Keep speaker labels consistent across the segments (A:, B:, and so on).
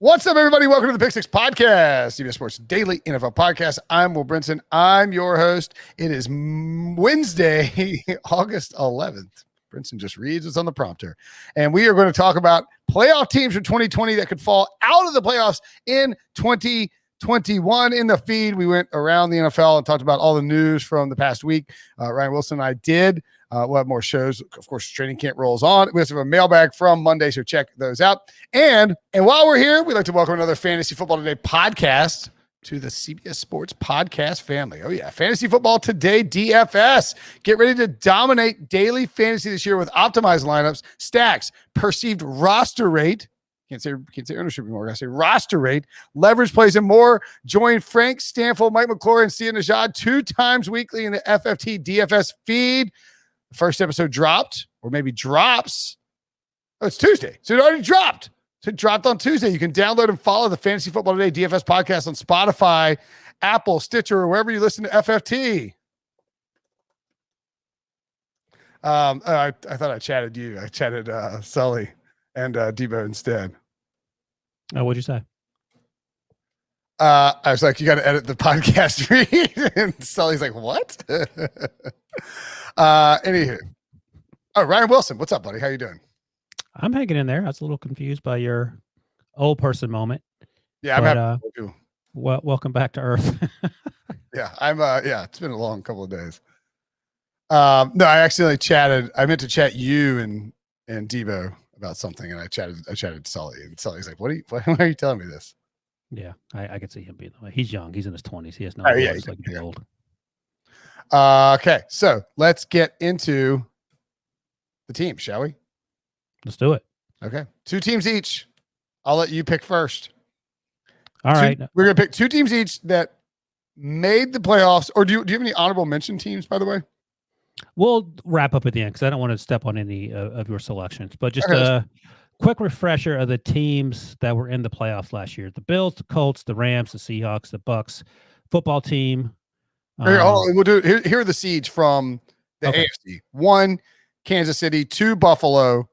A: What's up, everybody? Welcome to the PickSix podcast, CBS Sports Daily NFL Podcast. I'm Will Brinson. I'm your host. It is Wednesday, August 11th. Brinson just reads what's on the prompter. And we are going to talk about playoff teams from 2020 that could fall out of the playoffs in 2021. In the feed, we went around the NFL and talked about all the news from the past week. Ryan Wilson and I did. We'll have more shows. Of course, training camp rolls on. We also have a mailbag from Monday, so check those out. And while we're here, we'd like to welcome another Fantasy Football Today podcast to the CBS Sports podcast family. Oh, yeah. Fantasy Football Today DFS. Get ready to dominate daily fantasy this year with optimized lineups, stacks, perceived roster rate. Can't say ownership anymore. I say roster rate, leverage plays, and more. Join Frank Stanfield, Mike McClure, and Sia Najad 2 times weekly in the FFT DFS feed. The first episode dropped, or maybe drops. Oh, it's Tuesday. So it already dropped. So it dropped on Tuesday. You can download and follow the Fantasy Football Today DFS podcast on Spotify, Apple, Stitcher, or wherever you listen to FFT. I thought I chatted you. I chatted Sully and Debo instead.
B: Oh, what'd you say?
A: I was like, you got to edit the podcast read. And Sully's like, what? Anywho. Oh, Ryan Wilson. What's up, buddy? How you doing?
B: I'm hanging in there. I was a little confused by your old person moment.
A: Yeah, I'm happy too.
B: Welcome back to Earth.
A: Yeah, it's been a long couple of days. No, I accidentally chatted. I meant to chat you and Debo about something, and I chatted Sully, and Sully's like, why are you telling me this?
B: Yeah, I could see him being that way. He's young. He's in his 20s. He has no
A: idea.
B: He's like old.
A: Okay, so let's get into the team, shall we?
B: Let's do it.
A: Okay, 2 teams each. I'll let you pick first.
B: All right.
A: We're going to pick 2 teams each that made the playoffs. Or do you have any honorable mention teams, by the way?
B: We'll wrap up at the end because I don't want to step on any of your selections. But just a quick refresher of the teams that were in the playoffs last year. The Bills, the Colts, the Rams, the Seahawks, the Bucks, football team.
A: We'll do it. Here are the seeds from the AFC. 1, Kansas City. 2, Buffalo.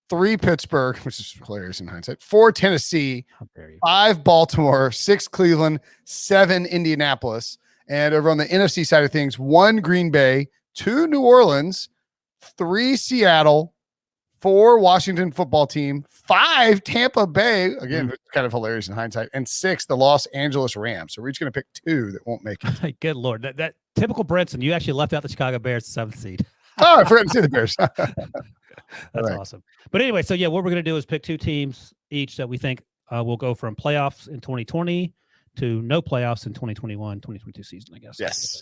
A: 3, Pittsburgh, which is hilarious in hindsight. 4, Tennessee. 5, Baltimore. 6, Cleveland. 7, Indianapolis. And over on the NFC side of things, 1, Green Bay. 2, New Orleans. 3, Seattle. 4, Washington football team. 5, Tampa Bay. Again, kind of hilarious in hindsight. And 6, the Los Angeles Rams. So we're each going to pick 2 that won't make it.
B: Good Lord. That typical Brinson, you actually left out the Chicago Bears, the 7th seed.
A: Oh, I forgot to say the Bears.
B: That's awesome. But anyway, so yeah, what we're going to do is pick 2 teams each that we think will go from playoffs in 2020 to no playoffs in 2021, 2022 season, I guess.
A: Yes.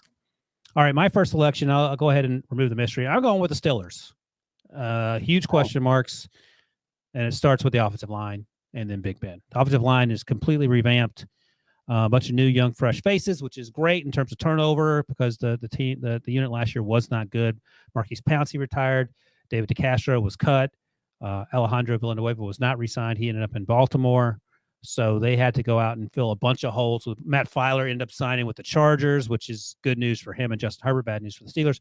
B: All right, my first selection, I'll go ahead and remove the mystery. I'm going with the Steelers. Huge question marks, and it starts with the offensive line and then Big Ben. The offensive line is completely revamped. A bunch of new, young, fresh faces, which is great in terms of turnover because the unit last year was not good. Marquise Pouncey retired. David DeCastro was cut. Alejandro Villanueva was not re-signed. He ended up in Baltimore. So they had to go out and fill a bunch of holes. With Matt Filer ended up signing with the Chargers, which is good news for him, and Justin Herbert, bad news for the Steelers.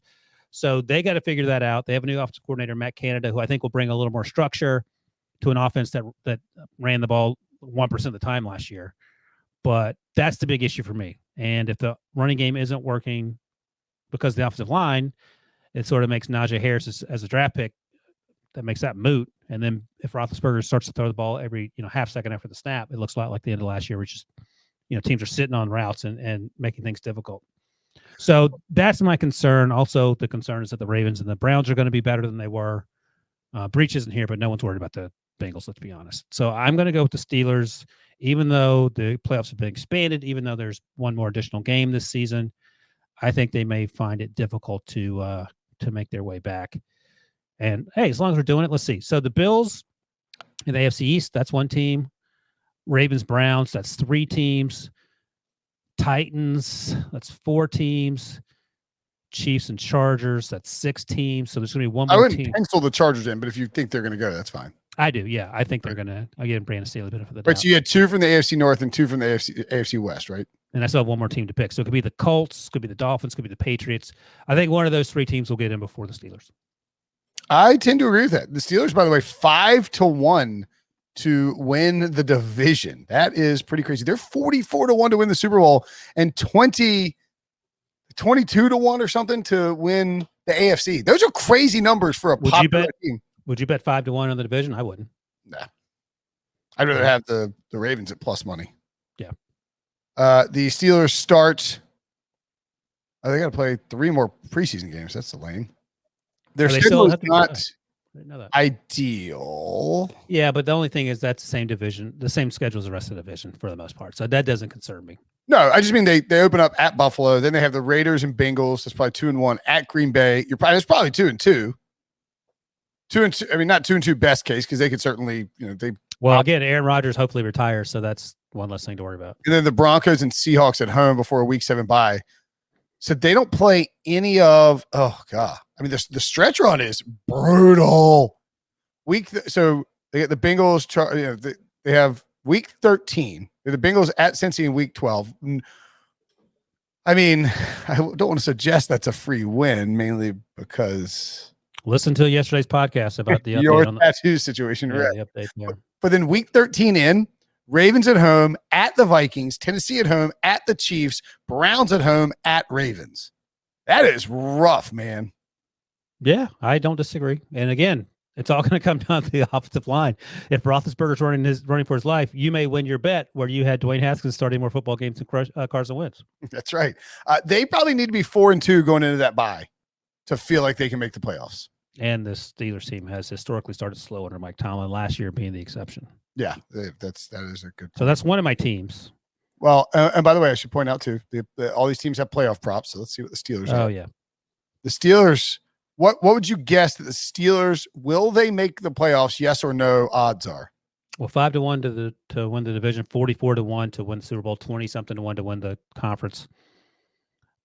B: So they got to figure that out. They have a new offensive coordinator, Matt Canada, who I think will bring a little more structure to an offense that ran the ball 1% of the time last year. But that's the big issue for me. And if the running game isn't working because of the offensive line, it sort of makes Najee Harris as a draft pick. That makes that moot. And then if Roethlisberger starts to throw the ball every half second after the snap, it looks a lot like the end of last year, which is teams are sitting on routes and making things difficult. So that's my concern. Also, the concern is that the Ravens and the Browns are going to be better than they were. Breach isn't here, but no one's worried about the Bengals, let's be honest. So I'm going to go with the Steelers, even though the playoffs have been expanded, even though there's one more additional game this season. I think they may find it difficult to make their way back. And, hey, as long as we're doing it, let's see. So the Bills in the AFC East, that's 1 team. Ravens, Browns, that's 3 teams. Titans, that's 4 teams. Chiefs and Chargers, that's 6 teams. So there's going to be one more team. I
A: wouldn't pencil the Chargers in, but if you think they're going to go, that's fine.
B: I do, yeah. I think they're going to. I give Brandon Staley a bit of the doubt.
A: But so you had 2 from the AFC North and 2 from the AFC West, right?
B: And I still have one more team to pick. So it could be the Colts, could be the Dolphins, could be the Patriots. I think one of those 3 teams will get in before the Steelers.
A: I tend to agree with that. The Steelers, by the way, 5-1 to win the division. That is pretty crazy. They're 44-1 to win the Super Bowl and 22-1 or something to win the AFC. Those are crazy numbers for a popular team.
B: Would you bet 5-1 on the division? I wouldn't.
A: Nah. I'd rather have the Ravens at plus money.
B: Yeah.
A: The Steelers start. They got to play 3 more preseason games. That's the lame. Their schedule is not ideal.
B: Yeah, but the only thing is that's the same division, the same schedule as the rest of the division for the most part. So that doesn't concern me.
A: No, I just mean they open up at Buffalo. Then they have the Raiders and Bengals. That's probably 2-1 at Green Bay. It's probably 2-2. 2-2. I mean, not 2-2 best case because they could certainly,
B: again, Aaron Rodgers hopefully retires, so that's one less thing to worry about.
A: And then the Broncos and Seahawks at home before a Week 7 bye. So they don't play any of. Oh God! I mean, the stretch run is brutal. So they get the Bengals. They have Week 13. The Bengals at Cincy in Week 12. I mean, I don't want to suggest that's a free win, mainly because
B: listen to yesterday's podcast about the
A: your tattoo situation, right?
B: The update there.
A: But then Week 13 in. Ravens at home, at the Vikings, Tennessee at home, at the Chiefs, Browns at home, at Ravens. That is rough, man.
B: Yeah, I don't disagree. And again, it's all going to come down to the offensive line. If Roethlisberger's running for his life, you may win your bet where you had Dwayne Haskins starting more football games than Carson Wentz.
A: That's right. They probably need to be 4-2 going into that bye to feel like they can make the playoffs.
B: And the Steelers team has historically started slow under Mike Tomlin, last year being the exception.
A: Yeah, that is a good point.
B: So that's one of my teams.
A: Well, and by the way, I should point out too, all these teams have playoff props. So let's see what the Steelers are.
B: Oh yeah,
A: the Steelers. What would you guess that the Steelers will they make the playoffs? Yes or no? Odds are.
B: Well, 5-1 to win the division, 44-1 to win the Super Bowl, 20-something to 1 to win the conference.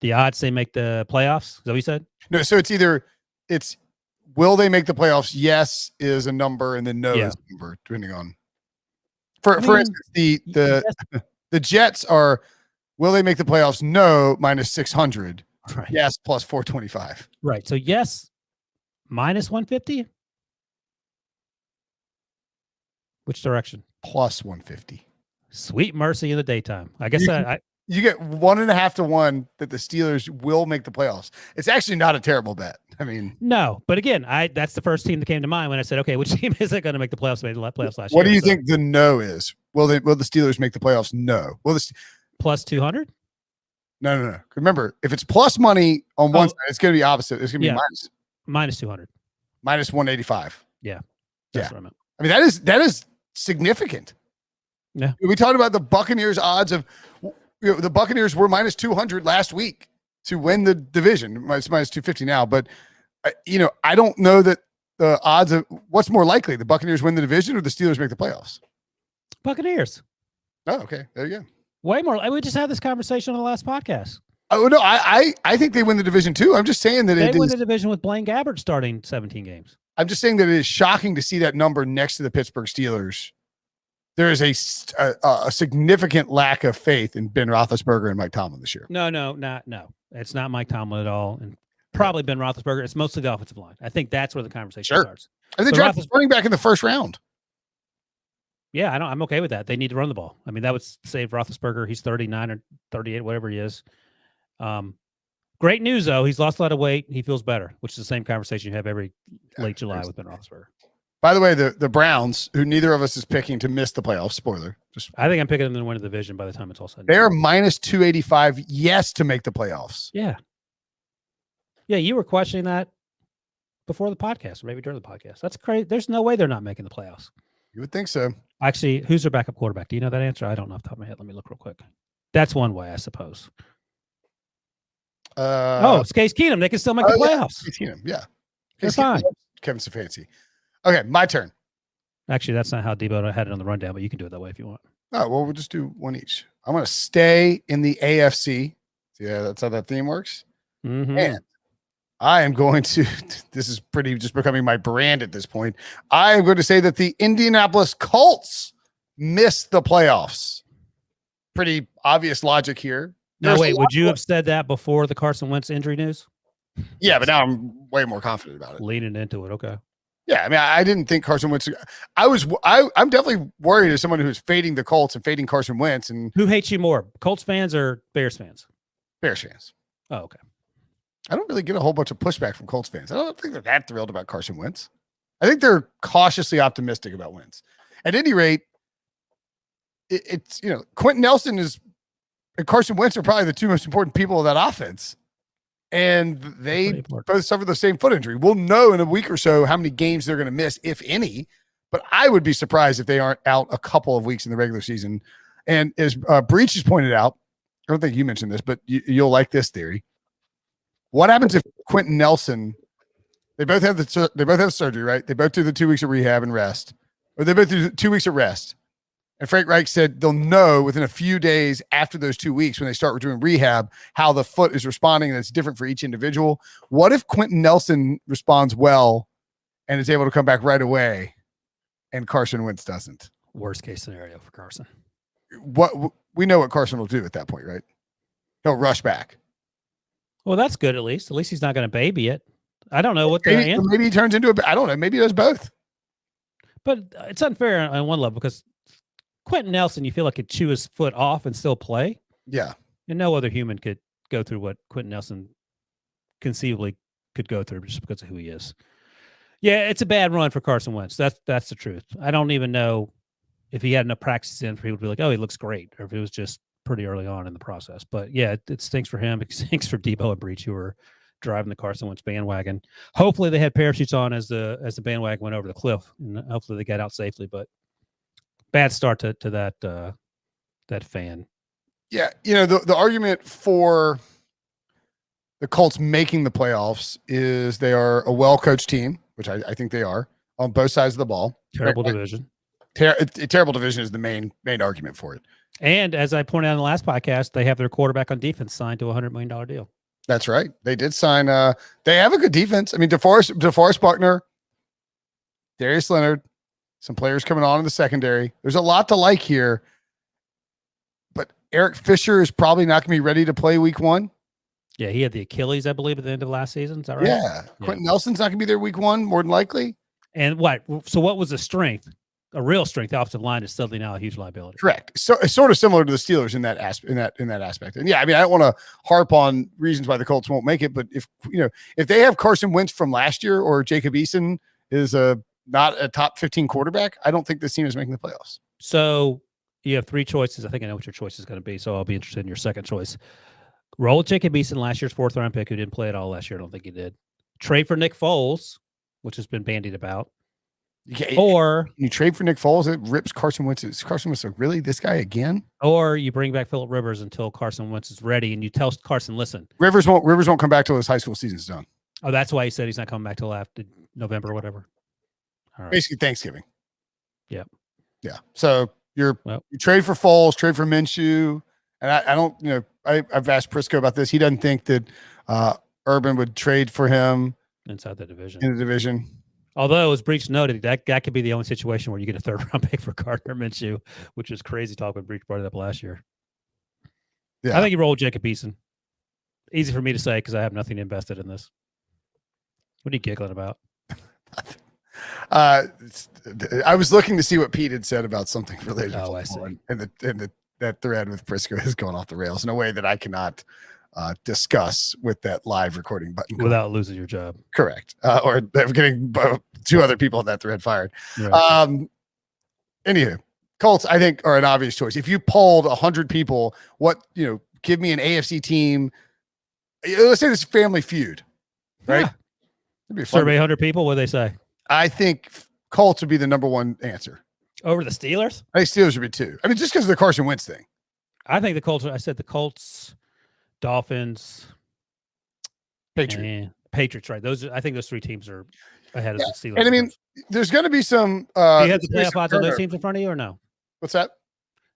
B: The odds they make the playoffs. Is that what you said?
A: No, so it's will they make the playoffs? Yes is a number, and then no is a number, depending on. For instance, the Jets are, will they make the playoffs? No, minus 600.
B: Right.
A: Yes, plus 425.
B: Right. So yes, minus 150. Which direction?
A: Plus 150.
B: Sweet mercy in the daytime. I guess
A: you get 1.5 to 1 that the Steelers will make the playoffs. It's actually not a terrible bet. I mean,
B: no, but again, that's the first team that came to mind when I said, okay, which team is it going to make the playoffs? Made the playoffs last year.
A: What do you think the no is? Will the Steelers make the playoffs? No. Will the
B: plus 200?
A: No. Remember, if it's plus money on one side, it's going to be opposite. It's going to be
B: minus 200,
A: minus 185.
B: Yeah, that's what I meant.
A: I mean, that is significant.
B: Yeah,
A: we talked about the Buccaneers odds of. The Buccaneers were minus 200 last week to win the division. It's minus 250 now, but I don't know that the odds of what's more likely: the Buccaneers win the division or the Steelers make the playoffs.
B: Buccaneers.
A: Oh, okay, there you go.
B: Way more. We just had this conversation on the last podcast.
A: Oh no, I think they win the division too. I'm just saying that
B: they win the division with Blaine Gabbert starting 17 games.
A: I'm just saying that it is shocking to see that number next to the Pittsburgh Steelers. There is a significant lack of faith in Ben Roethlisberger and Mike Tomlin this year.
B: No. It's not Mike Tomlin at all, and probably Ben Roethlisberger. It's mostly the offensive line. I think that's where the conversation starts.
A: And they drafted running back in the first round.
B: Yeah, I'm okay with that. They need to run the ball. I mean, that would save Roethlisberger. He's 39 or 38, whatever he is. Great news, though. He's lost a lot of weight. He feels better, which is the same conversation you have every late July with Ben Roethlisberger.
A: By the way, the Browns, who neither of us is picking to miss the playoffs, spoiler.
B: I think I'm picking them to win the division by the time it's all said.
A: They're minus 285, yes, to make the playoffs.
B: Yeah. Yeah, you were questioning that before the podcast, or maybe during the podcast. That's crazy. There's no way they're not making the playoffs.
A: You would think so.
B: Actually, who's their backup quarterback? Do you know that answer? I don't know off the top of my head. Let me look real quick. That's one way, I suppose. It's Case Keenum. They can still make the playoffs.
A: Case Keenum, yeah.
B: They're fine.
A: Kevin Stefanski. Okay, my turn.
B: Actually, that's not how Debo had it on the rundown, but you can do it that way if you want.
A: Oh, well, we'll just do one each. I'm going to stay in the AFC. Yeah, that's how that theme works.
B: Mm-hmm.
A: And I am going to, this is pretty just becoming my brand at this point. I am going to say that the Indianapolis Colts missed the playoffs. Pretty obvious logic here.
B: Now, wait, would you have said that before the Carson Wentz injury news?
A: Yeah, but now I'm way more confident about it.
B: Leaning into it. Okay.
A: Yeah, I mean, I didn't think Carson Wentz. I'm definitely worried as someone who's fading the Colts and fading Carson Wentz. And
B: Who hates you more, Colts fans or Bears fans?
A: Bears fans.
B: Oh, okay.
A: I don't really get a whole bunch of pushback from Colts fans. I don't think they're that thrilled about Carson Wentz. I think they're cautiously optimistic about Wentz. At any rate, it's Quentin Nelson and Carson Wentz are probably the two most important people of that offense. And they both suffer the same foot injury. We'll know in a week or so how many games they're going to miss, if any. But I would be surprised if they aren't out a couple of weeks in the regular season. And as Breach has pointed out, I don't think you mentioned this, but you'll like this theory. What happens if Quentin Nelson? They both have surgery, right? They both do the 2 weeks of rehab and rest, or they both do 2 weeks of rest. And Frank Reich said they'll know within a few days after those 2 weeks when they start doing rehab how the foot is responding, and it's different for each individual. What if Quentin Nelson responds well and is able to come back right away and Carson Wentz doesn't?
B: Worst case scenario for Carson.
A: We know what Carson will do at that point, right? He'll rush back.
B: Well, that's good at least. At least he's not going to baby it. I don't know what
A: maybe he turns into I don't know. Maybe he does both.
B: But it's unfair on one level because Quentin Nelson, you feel like could chew his foot off and still play.
A: Yeah.
B: And no other human could go through what Quentin Nelson conceivably could go through just because of who he is. Yeah, it's a bad run for Carson Wentz. That's the truth. I don't even know if he had enough practice in for people to be like, oh, he looks great, or if it was just pretty early on in the process. But yeah, it stinks for him. It stinks for Debo and Breach, who are driving the Carson Wentz bandwagon. Hopefully they had parachutes on as the bandwagon went over the cliff, and hopefully they got out safely. But bad start to that fan.
A: Yeah, the argument for the Colts making the playoffs is they are a well-coached team, which I think they are on both sides of the ball.
B: Terrible division.
A: Terrible division is the main argument for it.
B: And as I pointed out in the last podcast, they have their quarterback on defense signed to a $100 million deal.
A: That's right. They did sign. They have a good defense. I mean, DeForest Buckner, Darius Leonard, some players coming on in the secondary. There's a lot to like here. But Eric Fisher is probably not going to be ready to play week 1.
B: Yeah, he had the Achilles, I believe, at the end of last season. Is that right?
A: Yeah. Quentin Nelson's not going to be there week 1, more than likely.
B: And what? So what was the strength? A real strength. The offensive line is suddenly now a huge liability.
A: Correct. So it's sort of similar to the Steelers in that aspect. And yeah, I mean, I don't want to harp on reasons why the Colts won't make it, but if they have Carson Wentz from last year, or Jacob Eason is not a top 15 quarterback, I don't think this team is making the playoffs.
B: So you have 3 choices. I think I know what your choice is going to be. So I'll be interested in your second choice. Roll with Jacob Eason, last year's 4th round pick, who didn't play at all last year. I don't think he did. Trade for Nick Foles, which has been bandied about. Or
A: you trade for Nick Foles, it rips Carson Wentz. Carson Wentz, really, this guy again?
B: Or you bring back Phillip Rivers until Carson Wentz is ready, and you tell Carson, listen,
A: Rivers won't come back till his high school season's done.
B: Oh, that's why he said he's not coming back till after November or whatever.
A: All right. Basically Thanksgiving.
B: Yeah.
A: Yeah. So you trade for Foles, trade for Minshew, and I don't, I've asked Prisco about this. He doesn't think that Urban would trade for him
B: inside the division.
A: In the division.
B: Although, as Breach noted, that could be the only situation where you get a 3rd round pick for Gardner Minshew, which is crazy talk when Breach brought it up last year. Yeah. I think you rolled Jacob Eason. Easy for me to say because I have nothing invested in this. What are you giggling about?
A: I was looking to see what Pete had said about something related to
B: I see.
A: And that thread with Prisco has gone off the rails in a way that I cannot discuss with that live recording button
B: without losing your job.
A: Correct. Or getting 2 other people in that thread fired. Right. Anywho, Colts, I think, are an obvious choice. If you polled 100 people, give me an AFC team. Let's say this Family Feud, right?
B: Yeah. Survey 100 people. What do they say?
A: I think Colts would be the number 1 answer.
B: Over the Steelers?
A: I think Steelers would be 2. I mean, just because of the Carson Wentz thing.
B: I think the Colts. I said the Colts, Dolphins, Patriots. Right? I think those 3 teams are ahead of the Steelers.
A: And I mean, there's going to be some.
B: Do you have the playoff odds on those teams in front of you, or no?
A: What's that?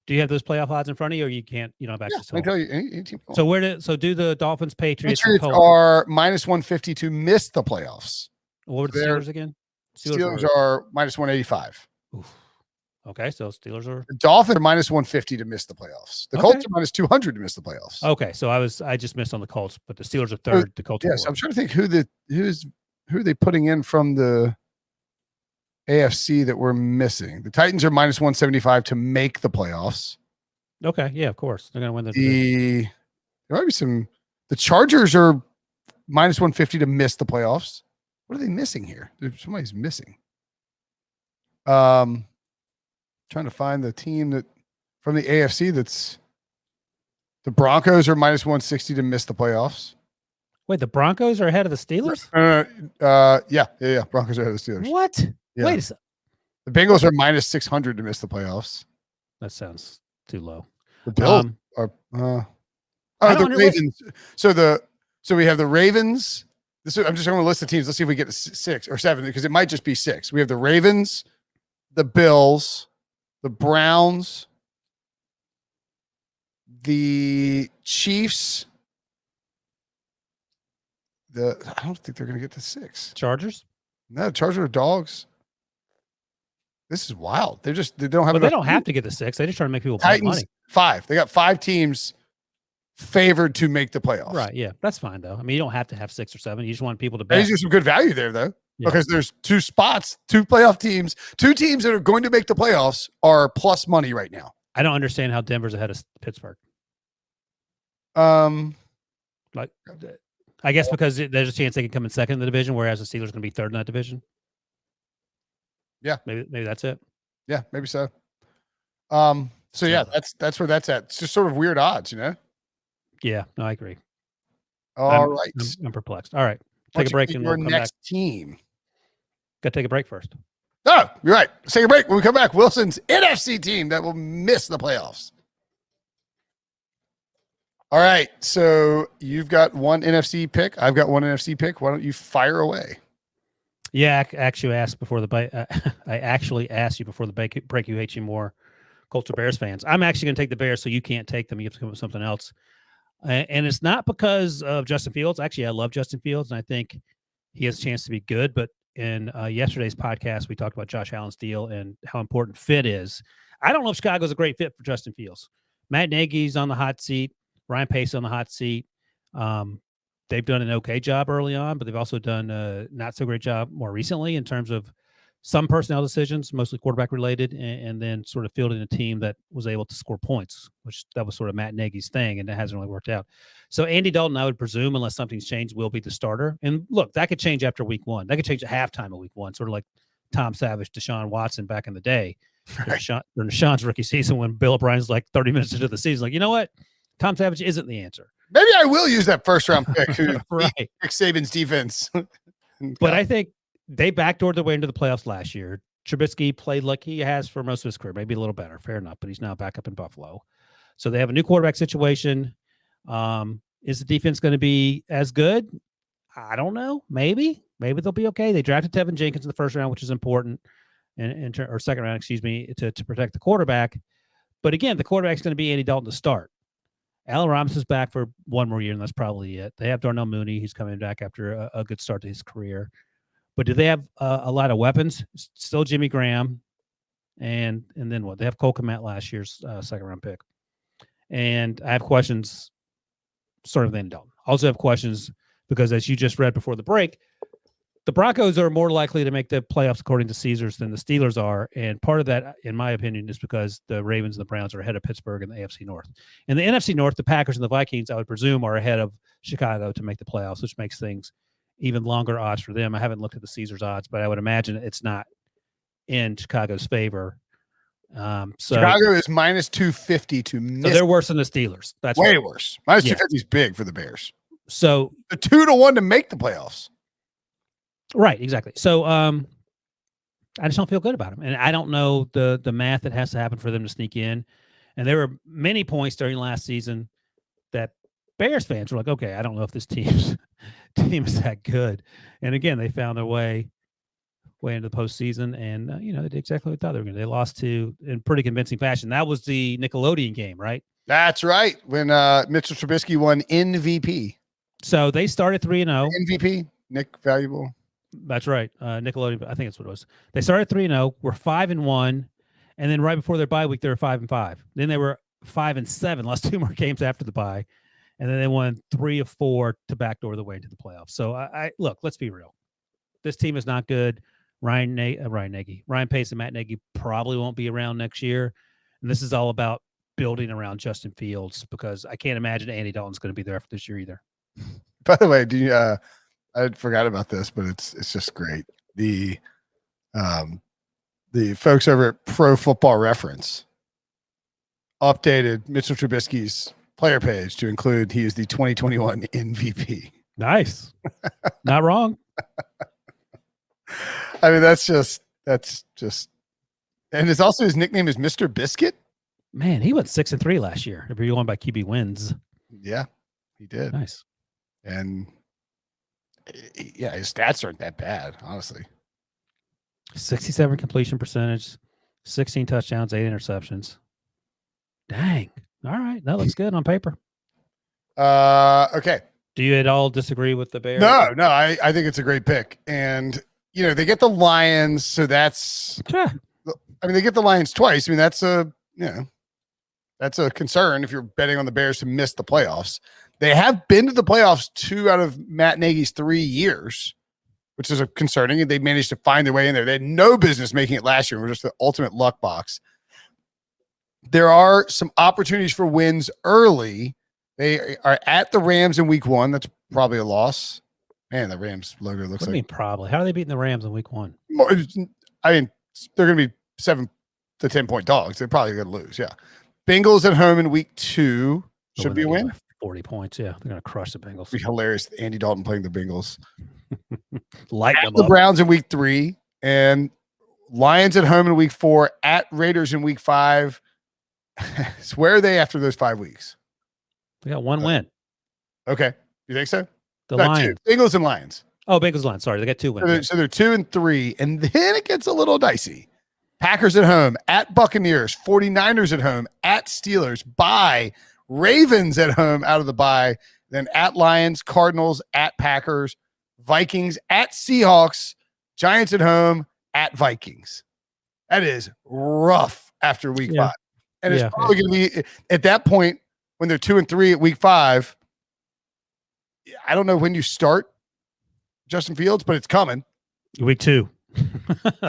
B: Do you have those playoff odds in front of you, or you can't? You don't have access to them?
A: I can tell you any team.
B: So do the Dolphins, Patriots
A: are minus 150 to miss the playoffs.
B: What were the Steelers again?
A: Steelers are minus 185.
B: Oof. Okay, so Steelers are.
A: The Dolphins are minus 150 to miss the playoffs. The Colts are minus 200 to miss the playoffs.
B: Okay, so I just missed on the Colts, but the Steelers are 3rd. The Colts.
A: Yes, I'm trying to think who are they putting in from the AFC that we're missing. The Titans are minus 175 to make the playoffs.
B: Okay, yeah, of course they're going to win the division.
A: There might be some. The Chargers are minus 150 to miss the playoffs. What are they missing here? Somebody's missing. Trying to find the team that from the AFC that's the Broncos are minus 160 to miss the playoffs.
B: Wait, the Broncos are ahead of the Steelers?
A: Yeah. Broncos are ahead of the Steelers.
B: What?
A: Yeah.
B: Wait a second.
A: The Bengals are minus 600 to miss the playoffs.
B: That sounds too low.
A: The Bills are the Ravens. So we have the Ravens. I'm just going to list the teams. Let's see if we get to 6 or 7 because it might just be 6. We have the Ravens, the Bills, the Browns, the Chiefs. I don't think they're going to get to 6.
B: Chargers?
A: No, Chargers are dogs. This is wild. They don't have.
B: But they don't have to get to 6. They just try to make people pay money.
A: 5. They got 5 teams favored to make the playoffs.
B: Right. Yeah, that's fine though. I mean, you don't have to have 6 or 7. You just want people to bet.
A: There's some good value there though, because there's 2 spots, 2 playoff teams, 2 teams that are going to make the playoffs are plus money right now.
B: I don't understand how Denver's ahead of Pittsburgh.
A: Like,
B: I guess because there's a chance they can come in second in the division, whereas the Steelers are going to be third in that division.
A: Yeah,
B: maybe that's it.
A: Yeah, maybe so. So yeah, that's where that's at. It's just sort of weird odds, you know.
B: Yeah, no, I agree.
A: All right,
B: I'm perplexed. All right, take a break and we'll come
A: next
B: back.
A: Team.
B: Got to take a break first.
A: Oh, you're right. Let's take a break. When we come back, Wilson's NFC team that will miss the playoffs. All right, so you've got one NFC pick. I've got one NFC pick. Why don't you fire away?
B: Yeah, I actually asked before the break. I actually asked you before the break. You hate you more, Colts or Bears fans. I'm actually going to take the Bears, so you can't take them. You have to come up with something else. And it's not because of Justin Fields. Actually, I love Justin Fields, and I think he has a chance to be good. But in yesterday's podcast, we talked about Josh Allen's deal and how important fit is. I don't know if Chicago's a great fit for Justin Fields. Matt Nagy's on the hot seat. Ryan Pace on the hot seat. They've done an okay job early on, but they've also done a not so great job more recently in terms of some personnel decisions, mostly quarterback related, and then sort of fielding a team that was able to score points, which that was sort of Matt Nagy's thing, and it hasn't really worked out. So Andy Dalton, I would presume, unless something's changed, will be the starter. And look, that could change after week 1. That could change at halftime of week 1, sort of like Tom Savage, Deshaun Watson back in the day. Right. During Deshaun's rookie season when Bill O'Brien's like 30 minutes into the season, like, you know what? Tom Savage isn't the answer.
A: Maybe I will use that first round pick.
B: Right.
A: Nick Saban's defense.
B: But I think they backdoored their way into the playoffs last year. Trubisky played like he has for most of his career, maybe a little better, fair enough, but he's now back up in Buffalo. So they have a new quarterback situation. Is the defense going to be as good? I don't know. Maybe they'll be okay. They drafted Tevin Jenkins in the first round, which is important, or second round, to protect the quarterback. But again, the quarterback's going to be Andy Dalton to start. Allen Robinson's back for one more year, and that's probably it. They have Darnell Mooney. He's coming back after a good start to his career. But do they have a lot of weapons? Still Jimmy Graham. And then what? They have Cole Kmet, last year's second-round pick. And I have questions sort of then Dalton. Also have questions because, as you just read before the break, the Broncos are more likely to make the playoffs according to Caesars than the Steelers are. And part of that, in my opinion, is because the Ravens and the Browns are ahead of Pittsburgh in the AFC North. In the NFC North, the Packers and the Vikings, I would presume, are ahead of Chicago to make the playoffs, which makes things even longer odds for them. I haven't looked at the Caesars odds, but I would imagine it's not in Chicago's favor. So
A: Chicago is minus 250 to miss.
B: So they're worse than the Steelers. That's
A: way worse. Minus 250 is big for the Bears.
B: So
A: the 2-1 to make the playoffs.
B: Right, exactly. So I just don't feel good about them. And I don't know the math that has to happen for them to sneak in. And there were many points during last season that Bears fans were like, okay, I don't know if this team is that good. And again, they found their way into the postseason, and they did exactly what they thought they were going to. They lost to in pretty convincing fashion. That was the Nickelodeon game, right?
A: That's right. When Mitchell Trubisky won MVP.
B: So they started 3-0.
A: MVP, Nick Valuable.
B: That's right. Nickelodeon, I think that's what it was. They started 3-0, were 5-1, and then right before their bye week, they were 5-5. Then they were 5-7, lost 2 more games after the bye, and then they won 3 of 4 to backdoor the way into the playoffs. So I look, let's be real. This team is not good. Ryan Pace and Matt Nagy probably won't be around next year. And this is all about building around Justin Fields, because I can't imagine Andy Dalton's going to be there after this year either.
A: By the way, I forgot about this, but it's just great. The folks over at Pro Football Reference updated Mitchell Trubisky's player page to include he is the 2021 MVP.
B: Nice. Not wrong.
A: I mean, that's just, and it's also his nickname is Mr. Biscuit.
B: Man, he went 6-3 last year. If you're going by QB wins.
A: Yeah, he did.
B: Nice.
A: And yeah, his stats aren't that bad, honestly.
B: 67 completion percentage, 16 touchdowns, 8 interceptions. Dang. All right. That looks good on paper.
A: Okay.
B: Do you at all disagree with the Bears?
A: No, I think it's a great pick. And, they get the Lions. So that's, they get the Lions twice. I mean, that's that's a concern if you're betting on the Bears to miss the playoffs. They have been to the playoffs 2 out of Matt Nagy's 3 years, which is concerning. And they managed to find their way in there. They had no business making it last year. It was just the ultimate luck box. There are some opportunities for wins early. They are at the Rams in week 1. That's probably a loss. Man, the Rams logo looks like.
B: Probably. How are they beating the Rams in week 1?
A: I mean, they're going to be 7 to 10 point dogs. They're probably going to lose. Yeah. Bengals at home in week 2 should be a win.
B: 40 points. Yeah. They're going to crush the Bengals.
A: It'd be hilarious. Andy Dalton playing the Bengals.
B: Light
A: at
B: them
A: the
B: up.
A: Browns in week 3 and Lions at home in week 4, at Raiders in week 5. So where are they after those 5 weeks?
B: They got 1 win.
A: Okay. You think so?
B: The Lions.
A: 2. Bengals and Lions.
B: Oh, Bengals Lions. Sorry. They got 2 wins.
A: So they're 2 and 3. And then it gets a little dicey. Packers at home, at Buccaneers, 49ers at home, at Steelers, bye, Ravens at home out of the bye, then at Lions, Cardinals, at Packers, Vikings, at Seahawks, Giants at home, at Vikings. That is rough after week 5. And it's probably going to be at that point when they're 2 and 3 at week 5. I don't know when you start Justin Fields, but it's coming.
B: Week 2.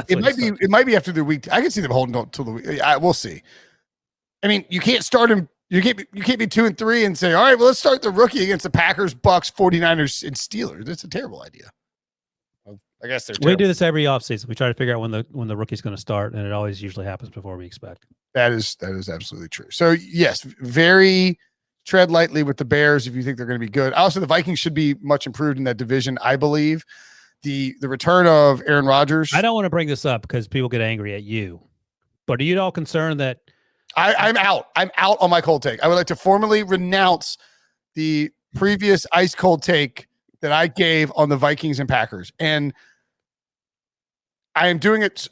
A: It might be after the week. I can see them holding on till the week. We'll see. I mean, you can't start him. You can't be 2 and 3 and say, all right, well, let's start the rookie against the Packers, Bucks, 49ers, and Steelers. That's a terrible idea. I guess they're terrible.
B: We do this every offseason. We try to figure out when the rookie's going to start, and it always usually happens before we expect.
A: That is absolutely true. So yes, very tread lightly with the Bears if you think they're going to be good. Also, the Vikings should be much improved in that division, I believe. The return of Aaron Rodgers.
B: I don't want to bring this up because people get angry at you, but are you at all concerned that
A: I'm out? I'm out on my cold take. I would like to formally renounce the previous ice cold take that I gave on the Vikings and Packers, and I am doing it.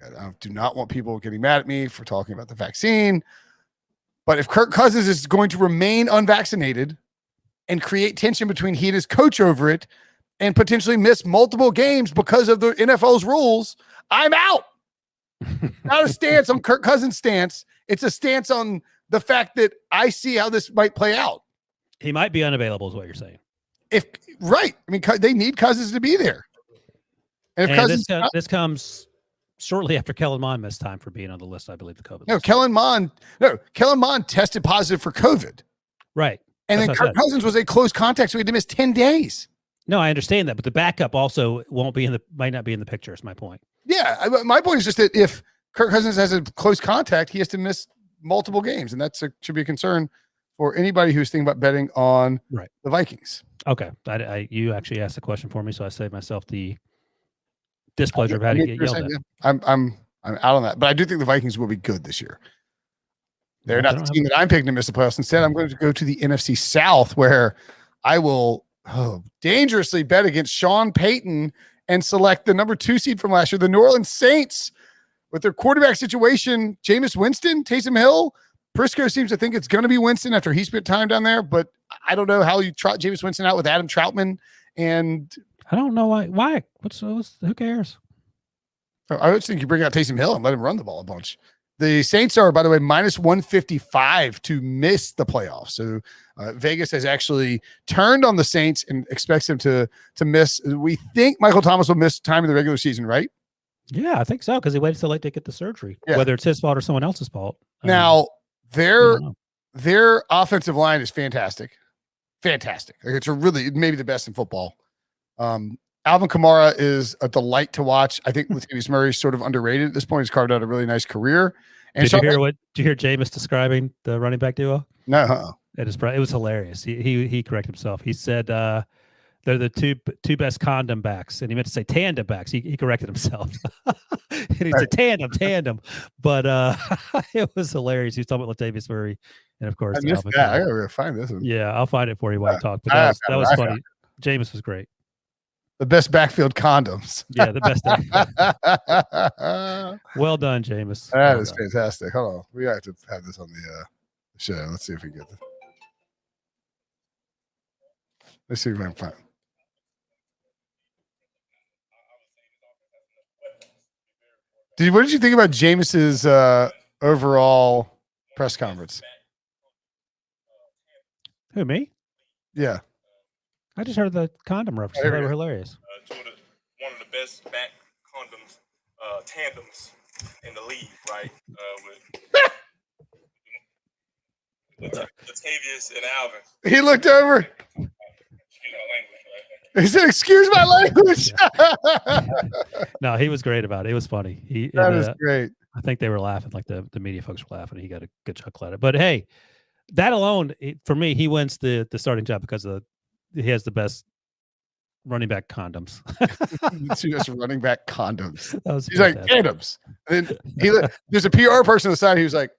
A: I do not want people getting mad at me for talking about the vaccine, but if Kirk Cousins is going to remain unvaccinated and create tension between he and his coach over it, and potentially miss multiple games because of the NFL's rules, I'm out. Not a stance on Kirk Cousins' stance. It's a stance on the fact that I see how this might play out.
B: He might be unavailable is what you're saying.
A: Right. I mean, they need Cousins to be there. And if Cousins,
B: this comes shortly after Kellen Mond missed time for being on the list, I believe, the COVID
A: list. Kellen Mond tested positive for COVID.
B: Right.
A: And then Kirk Cousins was a close contact, so he had to miss 10 days.
B: No, I understand that, but the backup also might not be in the picture, is my point.
A: Yeah, my point is just that if Kirk Cousins has a close contact, he has to miss multiple games, and that should be a concern for anybody who's thinking about betting on the Vikings.
B: Okay, you actually asked the question for me, so I saved myself the displeasure of having to get yelled at.
A: I'm out on that, but I do think the Vikings will be good this year. They're not the team that I'm picking to miss the playoffs. Instead, I'm going to go to the NFC South, where I will dangerously bet against Sean Payton and select the number 2 seed from last year, the New Orleans Saints, with their quarterback situation. Jameis Winston, Taysom Hill. Prisco seems to think it's going to be Winston after he spent time down there, but I don't know how you trot Jameis Winston out with Adam Troutman. And
B: I don't know why. Who cares?
A: I just think you bring out Taysom Hill and let him run the ball a bunch. The Saints are, by the way, minus 155 to miss the playoffs. So Vegas has actually turned on the Saints and expects them to miss. We think Michael Thomas will miss time in the regular season, right?
B: Yeah, I think so, because he waited so late to get the surgery,
A: Yeah.
B: whether it's his fault or someone else's fault.
A: Now, their offensive line is fantastic. Fantastic. Like, it's maybe the best in football. Alvin Kamara is a delight to watch. I think Latavius Murray is sort of underrated at this point. He's carved out a really nice career. And
B: did you hear Jameis describing the running back duo?
A: No.
B: It was hilarious. He corrected himself. He said they're the two best condom backs, and he meant to say tandem backs. He corrected himself. And he said tandem. But it was hilarious. He was talking about Latavius Murray, and of course,
A: I missed that. I gotta find this one.
B: Yeah, I'll find it for you while you talk. But that was funny. Jameis was great.
A: The best backfield condoms.
B: Yeah, the best. Well done, Jameis.
A: That is fantastic. Hold on. We have to have this on the show. Let's see if we get this. Let's see if we can find it. What did you think about Jameis's overall press conference?
B: Who, me?
A: Yeah.
B: I just heard the condom reference. They were hilarious.
C: One of the best back condoms tandems in the league, right? With Latavius and Alvin.
A: He looked over. He said, "Excuse my language."
B: No, he was great about it. It was funny.
A: That is great.
B: I think they were laughing, like the media folks were laughing. He got a good chuckle at it. But hey, that alone, for me, he wins the starting job because he has the best running back condoms.
A: Just running back condoms. He's
B: fantastic.
A: like tandems. And then there's a PR person on the side who's like,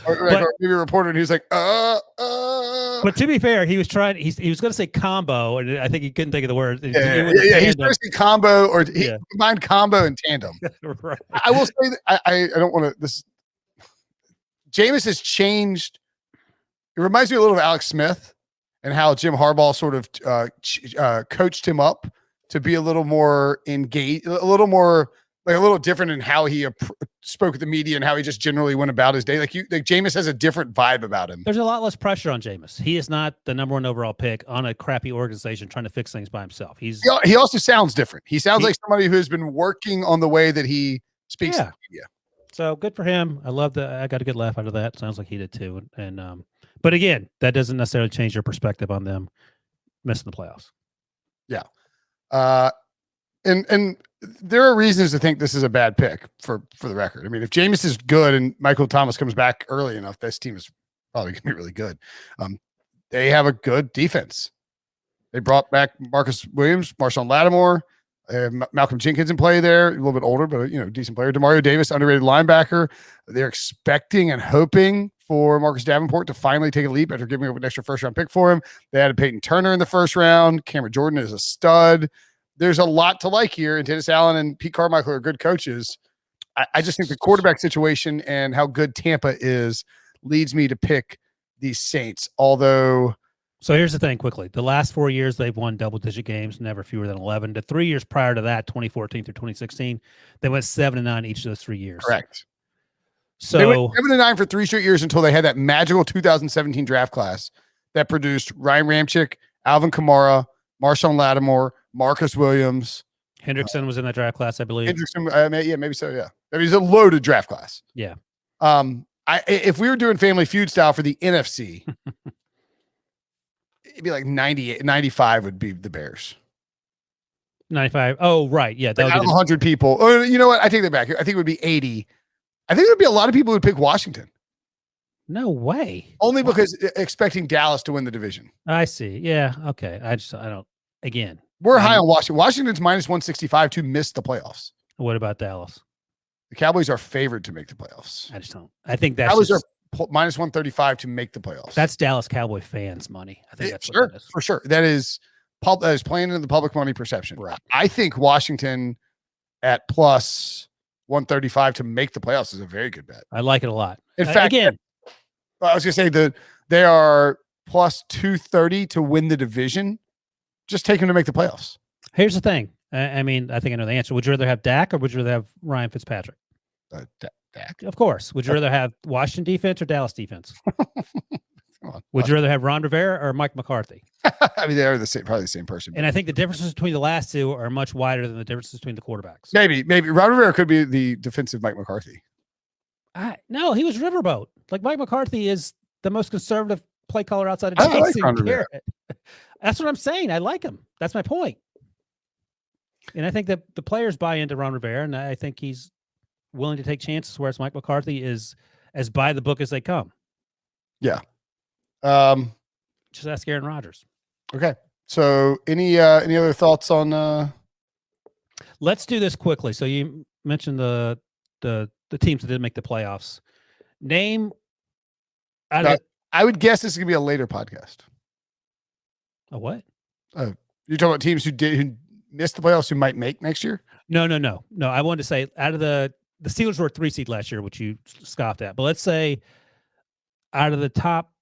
A: or maybe a reporter, and he was like,
B: But to be fair, he was trying. He was going to say combo, and I think he couldn't think of the word.
A: Yeah. He's trying to say combo, or he combined combo and tandem.
B: Right.
A: I will say that I don't want to. This Jameis has changed. It reminds me a little of Alex Smith and how Jim Harbaugh sort of coached him up to be a little more engaged, a little different in how he spoke with the media and how he just generally went about his day. Like Jameis has a different vibe about him.
B: There's a lot less pressure on Jameis. He is not the number one overall pick on a crappy organization trying to fix things by himself. He
A: also sounds different. He sounds like somebody who's been working on the way that he speaks to the media.
B: So good for him. I love that. I got a good laugh out of that. Sounds like he did too. But again, that doesn't necessarily change your perspective on them missing the playoffs.
A: Yeah. And there are reasons to think this is a bad pick for the record. I mean, if Jameis is good and Michael Thomas comes back early enough, this team is probably going to be really good. They have a good defense. They brought back Marcus Williams, Marshawn Lattimore, Malcolm Jenkins in play there, a little bit older, but decent player. Demario Davis, underrated linebacker. They're expecting and hoping for Marcus Davenport to finally take a leap after giving up an extra first-round pick for him. They added Peyton Turner in the first round. Cameron Jordan is a stud. There's a lot to like here, and Dennis Allen and Pete Carmichael are good coaches. I just think the quarterback situation and how good Tampa is leads me to pick these Saints, although...
B: So here's the thing quickly. The last 4 years, they've won double-digit games, never fewer than 11. The 3 years prior to that, 2014 through 2016, they went 7-9 each of those 3 years.
A: Correct.
B: So
A: they went 7-9 for 3 straight years until they had that magical 2017 draft class that produced Ryan Ramczyk, Alvin Kamara, Marshawn Lattimore, Marcus Williams.
B: Hendrickson was in that draft class, I believe.
A: Hendrickson, maybe so, yeah. I mean, it's a loaded draft class.
B: Yeah.
A: If we were doing Family Feud style for the NFC, it'd be like 98, 95 would be the Bears.
B: 95. Oh, right. Yeah.
A: Like out of 100 people. Oh, you know what? I take that back. I think it would be 80. I think there'd be a lot of people who would pick Washington.
B: No way.
A: Only because expecting Dallas to win the division.
B: I see. Yeah. Okay. I don't. Again,
A: we're high on Washington. Washington's minus 165 to miss the playoffs.
B: What about Dallas?
A: The Cowboys are favored to make the playoffs.
B: I just don't. I think that's
A: Cowboys are minus 135 to make the playoffs.
B: That's Dallas Cowboy fans' money. I think that's
A: sure,
B: what that is.
A: For sure. That is playing into the public money perception.
B: Right.
A: I think Washington at plus 135 to make the playoffs is a very good bet.
B: I like it a lot.
A: In fact,
B: again,
A: I was going to say they are plus 230 to win the division. Just take them to make the playoffs.
B: Here's the thing. I mean, I think I know the answer. Would you rather have Dak or would you rather have Ryan Fitzpatrick?
A: Dak.
B: Of course. Would you rather have Washington defense or Dallas defense?
A: Come on.
B: Would you rather have Ron Rivera or Mike McCarthy?
A: I mean, they're probably the same person.
B: And I think the differences between the last two are much wider than the differences between the quarterbacks.
A: Maybe Ron Rivera could be the defensive Mike McCarthy.
B: No, he was Riverboat. Like Mike McCarthy is the most conservative play caller outside of
A: I like
B: Jason
A: Ron Rivera.
B: Garrett. That's what I'm saying. I like him. That's my point. And I think that the players buy into Ron Rivera, and I think he's willing to take chances, whereas Mike McCarthy is as by the book as they come.
A: Yeah.
B: Just ask Aaron Rodgers.
A: Okay. So any other thoughts on
B: Let's do this quickly. So you mentioned the teams that didn't make the playoffs. Name
A: I would guess this is gonna be a later podcast.
B: a what?
A: You're talking about teams who missed the playoffs who might make next year?
B: No. I wanted to say out of the Steelers were a 3 seed last year, which you scoffed at. But let's say out of the top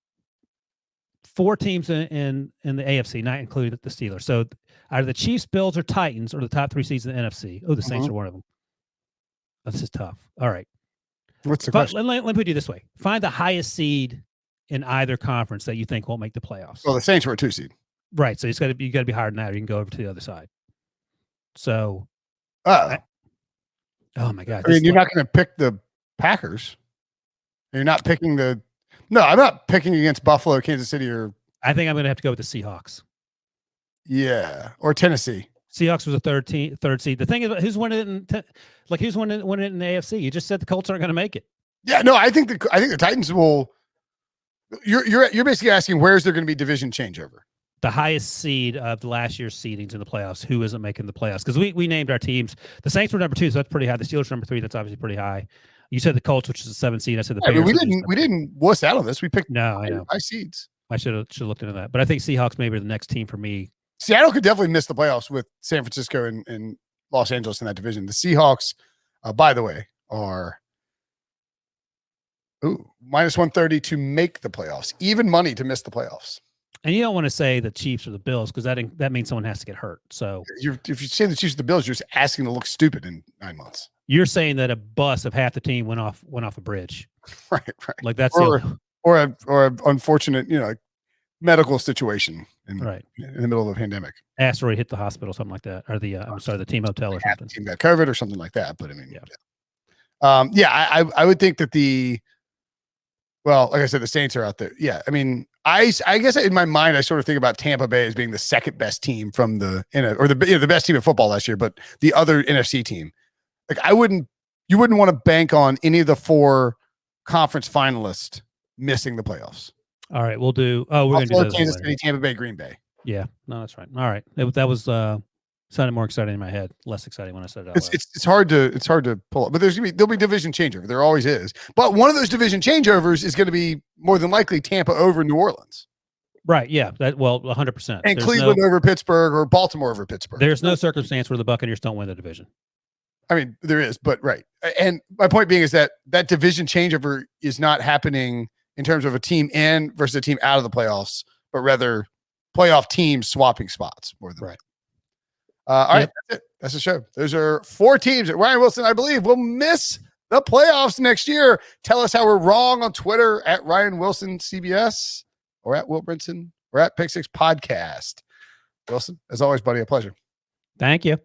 B: 4 teams in the AFC, not including the Steelers. So out of the Chiefs, Bills, or Titans, or the top 3 seeds in the NFC. Oh, the Saints are one of them. This is tough. All right.
A: What's the question?
B: Let me put it this way. Find the highest seed in either conference that you think won't make the playoffs.
A: Well, the Saints were a 2 seed.
B: Right. So you got to be higher than that, or you can go over to the other side. So
A: Oh
B: my God.
A: I mean, you're not going to pick the Packers. You're not picking No, I'm not picking against Buffalo, Kansas City, or
B: I think I'm going to have to go with the Seahawks.
A: Yeah, or Tennessee.
B: Seahawks was a third seed. The thing is, who's winning it who's winning it in the AFC? You just said the Colts aren't going to make it.
A: Yeah, no, I think the Titans will. You're basically asking where's there going to be division changeover.
B: The highest seed of the last year's seedings in the playoffs. Who isn't making the playoffs? Because we named our teams. The Saints were number 2, so that's pretty high. The Steelers were number 3. That's obviously pretty high. You said the Colts, which is a 7 seed. I said the Bears.
A: We didn't wuss out on this. We picked
B: I know.
A: high seeds.
B: I should have looked into that. But I think Seahawks maybe are the next team for me.
A: Seattle could definitely miss the playoffs with San Francisco and Los Angeles in that division. The Seahawks, by the way, are minus 130 to make the playoffs. Even money to miss the playoffs.
B: And you don't want to say the Chiefs or the Bills because that means someone has to get hurt. So
A: if you say the Chiefs or the Bills, you're just asking to look stupid in 9 months.
B: You're saying that a bus of half the team went off a bridge.
A: Right.
B: Like that's
A: or a unfortunate, medical situation in the middle of a pandemic.
B: Asteroid hit the hospital, something like that, or the team hotel or something.
A: Team got COVID or something like that. But I mean,
B: yeah.
A: I would think that like I said, the Saints are out there. Yeah, I mean, I guess in my mind, I sort of think about Tampa Bay as being the second best team from the best team in football last year, but the other NFC team. Like you wouldn't want to bank on any of the 4 conference finalists missing the playoffs.
B: All right, we'll do. Oh, we're going to do those
A: Kansas City, Tampa Bay, Green Bay.
B: Yeah, no, that's right. All right, that was sounded more exciting in my head, less exciting when I said it out loud.
A: It's hard to pull up, but there'll be division changeover. There always is. But one of those division changeovers is going to be more than likely Tampa over New Orleans.
B: Right. Yeah. 100%.
A: And Cleveland over Pittsburgh or Baltimore over Pittsburgh.
B: There's no circumstance where the Buccaneers don't win the division.
A: I mean, there is, but right. And my point being is that division changeover is not happening in terms of a team in versus a team out of the playoffs, but rather playoff teams swapping spots more than
B: right.
A: All right, that's it. That's the show. Those are 4 teams that Ryan Wilson, I believe, will miss the playoffs next year. Tell us how we're wrong on Twitter at Ryan Wilson CBS or at Will Brinson or at PickSix Podcast. Wilson, as always, buddy, a pleasure.
B: Thank you.